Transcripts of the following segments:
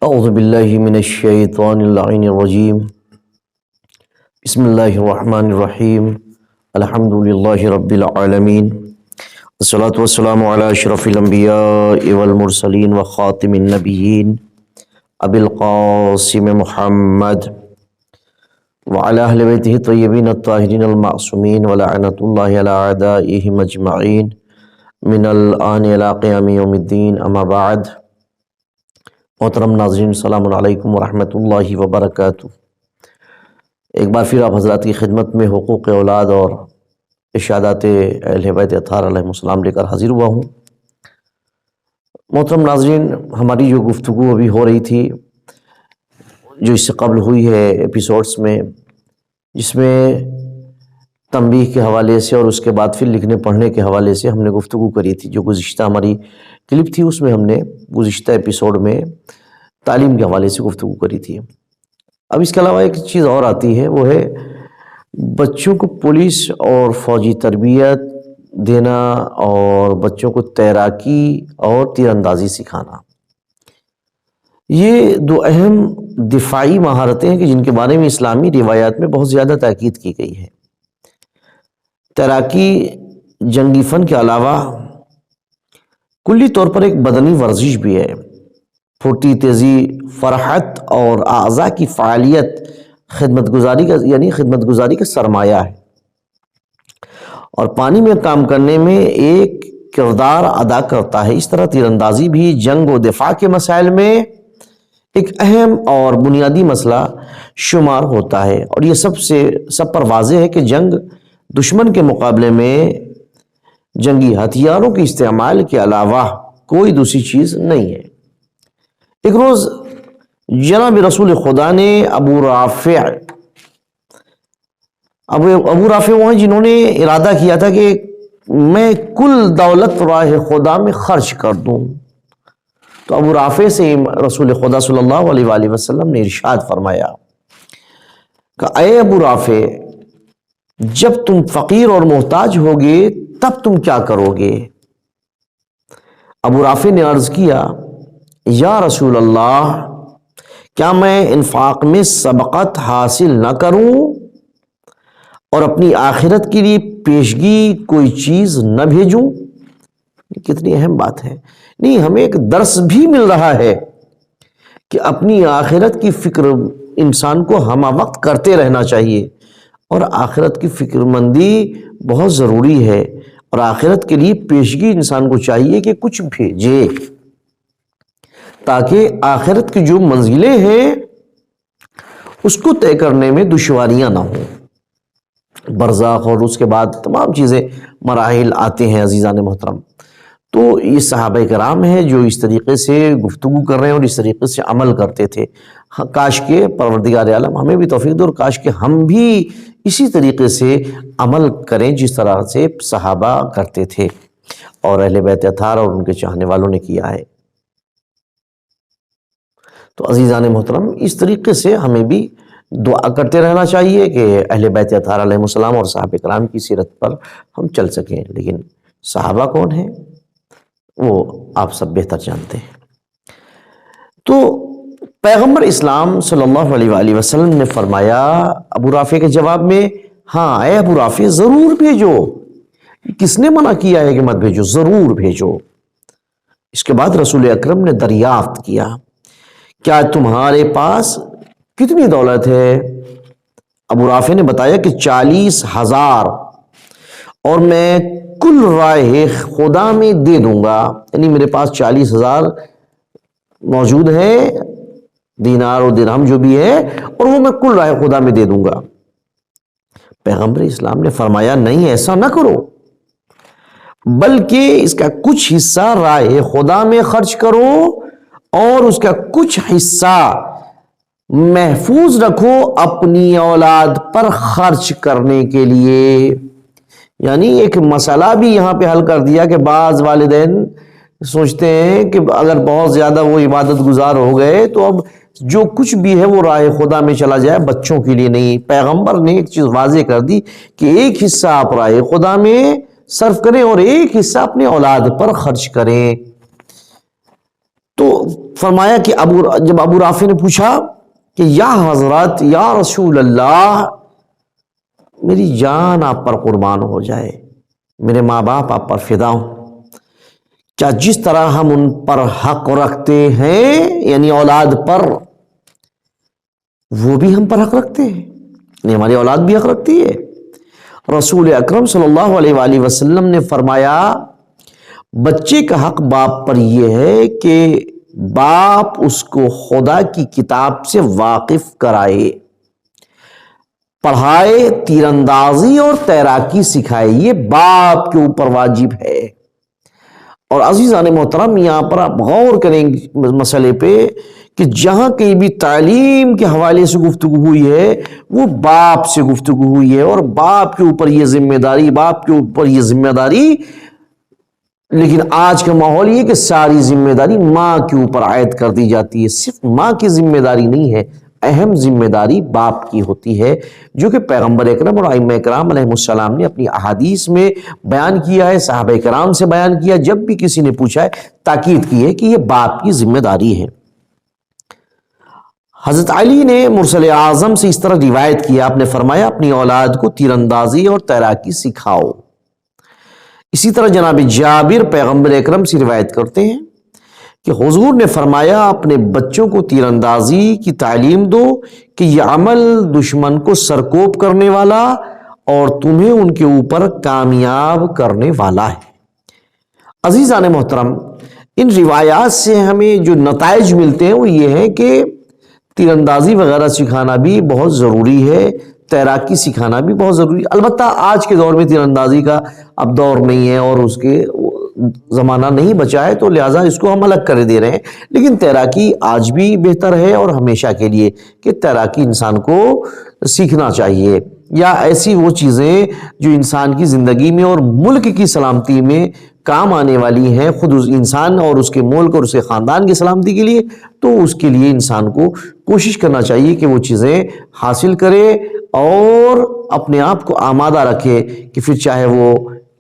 اعوذ باللہ من الشیطان اللعین الرجیم بسم اللہ الرحمن الرحیم الحمد للہ رب العالمین والصلاة والسلام علی اشرف الانبیاء والمرسلین وخاتم النبیین ابی القاسم محمد وعلی اہل بیتہ الطیبین الطاہرین المعصومین ولعنۃ اللہ علی اعدائہم اجمعین من الآن الی قیام یوم الدین اما بعد۔ محترم ناظرین، السلام علیکم ورحمۃ اللہ وبرکاتہ۔ ایک بار پھر آپ حضرات کی خدمت میں حقوق اولاد اور ارشادات اہل بیت اطہار علیہم السلام لے کر حاضر ہوا ہوں۔ محترم ناظرین، ہماری جو گفتگو ابھی ہو رہی تھی، جو اس سے قبل ہوئی ہے ایپیسوڈز میں، جس میں تنبیہ کے حوالے سے اور اس کے بعد پھر لکھنے پڑھنے کے حوالے سے ہم نے گفتگو کری تھی، جو گزشتہ ہماری کلپ تھی اس میں ہم نے گزشتہ ایپیسوڈ میں تعلیم کے حوالے سے گفتگو کری تھی۔ اب اس کے علاوہ ایک چیز اور آتی ہے، وہ ہے بچوں کو پولیس اور فوجی تربیت دینا اور بچوں کو تیراکی اور تیر اندازی سکھانا۔ یہ دو اہم دفاعی مہارتیں ہیں کہ جن کے بارے میں اسلامی روایات میں بہت زیادہ تاکید کی گئی ہے۔ تیراکی جنگی فن کے علاوہ کلی طور پر ایک بدنی ورزش بھی ہے۔ پھرتی، تیزی، فرحت اور اعضاء کی فعالیت خدمت گزاری کا سرمایہ ہے، اور پانی میں کام کرنے میں ایک کردار ادا کرتا ہے۔ اس طرح تیر اندازی بھی جنگ و دفاع کے مسائل میں ایک اہم اور بنیادی مسئلہ شمار ہوتا ہے، اور یہ سب پر واضح ہے کہ جنگ دشمن کے مقابلے میں جنگی ہتھیاروں کے استعمال کے علاوہ کوئی دوسری چیز نہیں ہے۔ ایک روز جناب رسول خدا نے ابو رافع وہ ہیں جنہوں نے ارادہ کیا تھا کہ میں کل دولت راہ خدا میں خرچ کر دوں، تو ابو رافع سے رسول خدا صلی اللہ علیہ وآلہ وسلم نے ارشاد فرمایا کہ اے ابو رافع، جب تم فقیر اور محتاج ہوگے تب تم کیا کرو گے؟ ابو رافع نے عرض کیا، یا رسول اللہ، کیا میں انفاق میں سبقت حاصل نہ کروں اور اپنی آخرت کے لیے پیشگی کوئی چیز نہ بھیجوں؟ کتنی اہم بات ہے۔ نہیں، ہمیں ایک درس بھی مل رہا ہے کہ اپنی آخرت کی فکر انسان کو ہمہ وقت کرتے رہنا چاہیے، اور آخرت کی فکر مندی بہت ضروری ہے، اور آخرت کے لیے پیشگی انسان کو چاہیے کہ کچھ بھیجے، تاکہ آخرت کی جو منزلیں ہیں اس کو طے کرنے میں دشواریاں نہ ہوں۔ برزخ اور اس کے بعد تمام چیزیں، مراحل آتے ہیں عزیزان محترم۔ تو یہ صحابہ کرام ہیں جو اس طریقے سے گفتگو کر رہے ہیں اور اس طریقے سے عمل کرتے تھے۔ کاش کہ پروردگار عالم ہمیں بھی توفیق دے، اور کاش کہ ہم بھی اسی طریقے سے عمل کریں جس طرح سے صحابہ کرتے تھے اور اہل بیت اطہار اور ان کے چاہنے والوں نے کیا ہے۔ تو عزیزان محترم، اس طریقے سے ہمیں بھی دعا کرتے رہنا چاہیے کہ اہل بیت اطہار علیہ السلام اور صحابہ کرام کی سیرت پر ہم چل سکیں۔ لیکن صحابہ کون ہیں وہ آپ سب بہتر جانتے ہیں۔ تو پیغمبر اسلام صلی اللہ علیہ وآلہ وسلم نے فرمایا ابو رافع کے جواب میں، ہاں اے ابو رافع، ضرور بھیجو۔ کس نے منع کیا ہے کہ مت بھیجو؟ ضرور بھیجو۔ اس کے بعد رسول اکرم نے دریافت کیا، کیا تمہارے پاس کتنی دولت ہے؟ ابو رافع نے بتایا کہ 40,000، اور میں کل راہ خدا میں دے دوں گا، یعنی میرے پاس 40,000 موجود ہیں، دینار اور درہم جو بھی ہے، اور وہ میں کل راہ خدا میں دے دوں گا۔ پیغمبر اسلام نے فرمایا، نہیں، ایسا نہ کرو، بلکہ اس کا کچھ حصہ راہ خدا میں خرچ کرو اور اس کا کچھ حصہ محفوظ رکھو اپنی اولاد پر خرچ کرنے کے لیے۔ یعنی ایک مسئلہ بھی یہاں پہ حل کر دیا کہ بعض والدین سوچتے ہیں کہ اگر بہت زیادہ وہ عبادت گزار ہو گئے تو اب جو کچھ بھی ہے وہ راہ خدا میں چلا جائے، بچوں کے لیے نہیں۔ پیغمبر نے ایک چیز واضح کر دی کہ ایک حصہ آپ راہ خدا میں صرف کریں اور ایک حصہ اپنے اولاد پر خرچ کریں۔ تو فرمایا کہ جب ابو رافع نے پوچھا کہ یا حضرت یا رسول اللہ، میری جان آپ پر قربان ہو جائے، میرے ماں باپ آپ پر فدا ہوں، کیا جس طرح ہم ان پر حق رکھتے ہیں یعنی اولاد پر، وہ بھی ہم پر حق رکھتے ہیں، یعنی ہماری اولاد بھی حق رکھتی ہے؟ رسول اکرم صلی اللہ علیہ وآلہ وسلم نے فرمایا بچے کا حق باپ پر یہ ہے کہ باپ اس کو خدا کی کتاب سے واقف کرائے، پڑھائے، تیر اندازی اور تیراکی سکھائے، یہ باپ کے اوپر واجب ہے۔ اور عزیزان محترم، یہاں پر آپ غور کریں مسئلے پہ کہ جہاں کہیں بھی تعلیم کے حوالے سے گفتگو ہوئی ہے وہ باپ سے گفتگو ہوئی ہے، اور باپ کے اوپر یہ ذمہ داری، باپ کے اوپر یہ ذمہ داری۔ لیکن آج کا ماحول یہ کہ ساری ذمہ داری ماں کے اوپر عائد کر دی جاتی ہے۔ صرف ماں کی ذمہ داری نہیں ہے، اہم ذمہ داری باپ کی ہوتی ہے، جو کہ پیغمبر اکرم اور ائمہ کرام علیہ السلام نے اپنی احادیث میں بیان کیا ہے، صحابہ کرام سے بیان کیا، جب بھی کسی نے پوچھا ہے تاکید کی ہے کہ یہ باپ کی ذمہ داری ہے۔ حضرت علی نے مرسل اعظم سے اس طرح روایت کیا، آپ نے فرمایا اپنی اولاد کو تیر اندازی اور تیراکی سکھاؤ۔ اسی طرح جناب جابر پیغمبر اکرم سے روایت کرتے ہیں کہ حضور نے فرمایا اپنے بچوں کو تیر اندازی کی تعلیم دو کہ یہ عمل دشمن کو سرکوب کرنے والا اور تمہیں ان کے اوپر کامیاب کرنے والا ہے۔ عزیزان محترم، ان روایات سے ہمیں جو نتائج ملتے ہیں وہ یہ ہے کہ تیر اندازی وغیرہ سکھانا بھی بہت ضروری ہے، تیراکی سکھانا بھی بہت ضروری ہے۔ البتہ آج کے دور میں تیر اندازی کا اب دور نہیں ہے اور اس کے زمانہ نہیں بچا ہے، تو لہٰذا اس کو ہم الگ کر دے رہے ہیں، لیکن تیراکی آج بھی بہتر ہے اور ہمیشہ کے لیے کہ تیراکی انسان کو سیکھنا چاہیے، یا ایسی وہ چیزیں جو انسان کی زندگی میں اور ملک کی سلامتی میں کام آنے والی ہیں، خود اس انسان اور اس کے ملک اور اس کے خاندان کی سلامتی کے لیے، تو اس کے لیے انسان کو کوشش کرنا چاہیے کہ وہ چیزیں حاصل کرے اور اپنے آپ کو آمادہ رکھے کہ پھر چاہے وہ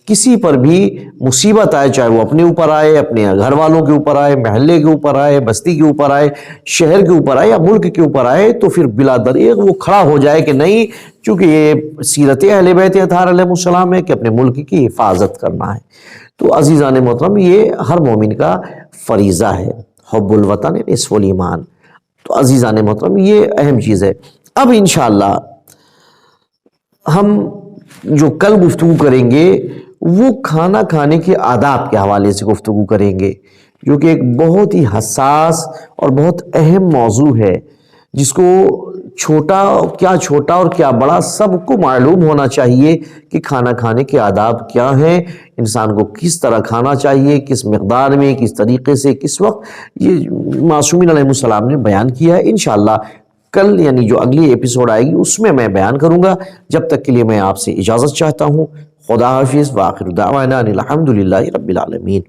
کسی پر بھی مصیبت آئے، چاہے وہ اپنے اوپر آئے، اپنے گھر والوں کے اوپر آئے، محلے کے اوپر آئے، بستی کے اوپر آئے، شہر کے اوپر آئے یا ملک کے اوپر آئے، تو پھر بلا دریغ وہ کھڑا ہو جائے کہ نہیں، چونکہ یہ سیرت اہل بیت اطہار علیہ السلام ہے کہ اپنے ملک کی حفاظت کرنا ہے۔ تو عزیزان محترم، یہ ہر مومن کا فریضہ ہے، حب الوطن نصف الایمان۔ تو عزیزان محترم، یہ اہم چیز ہے۔ اب انشاءاللہ ہم جو کل گفتگو کریں گے وہ کھانا کھانے کے آداب کے حوالے سے گفتگو کریں گے، جو کہ ایک بہت ہی حساس اور بہت اہم موضوع ہے، جس کو چھوٹا اور کیا بڑا سب کو معلوم ہونا چاہیے کہ کھانا کھانے کے آداب کیا ہیں، انسان کو کس طرح کھانا چاہیے، کس مقدار میں، کس طریقے سے، کس وقت، یہ معصومین علیہ السلام نے بیان کیا ہے۔ انشاءاللہ کل یعنی جو اگلی ایپیسوڈ آئے گی اس میں بیان کروں گا۔ جب تک کے لیے میں آپ سے اجازت چاہتا ہوں۔ خدا حافظ، وآخر دعوانا الحمدللہ رب العالمین۔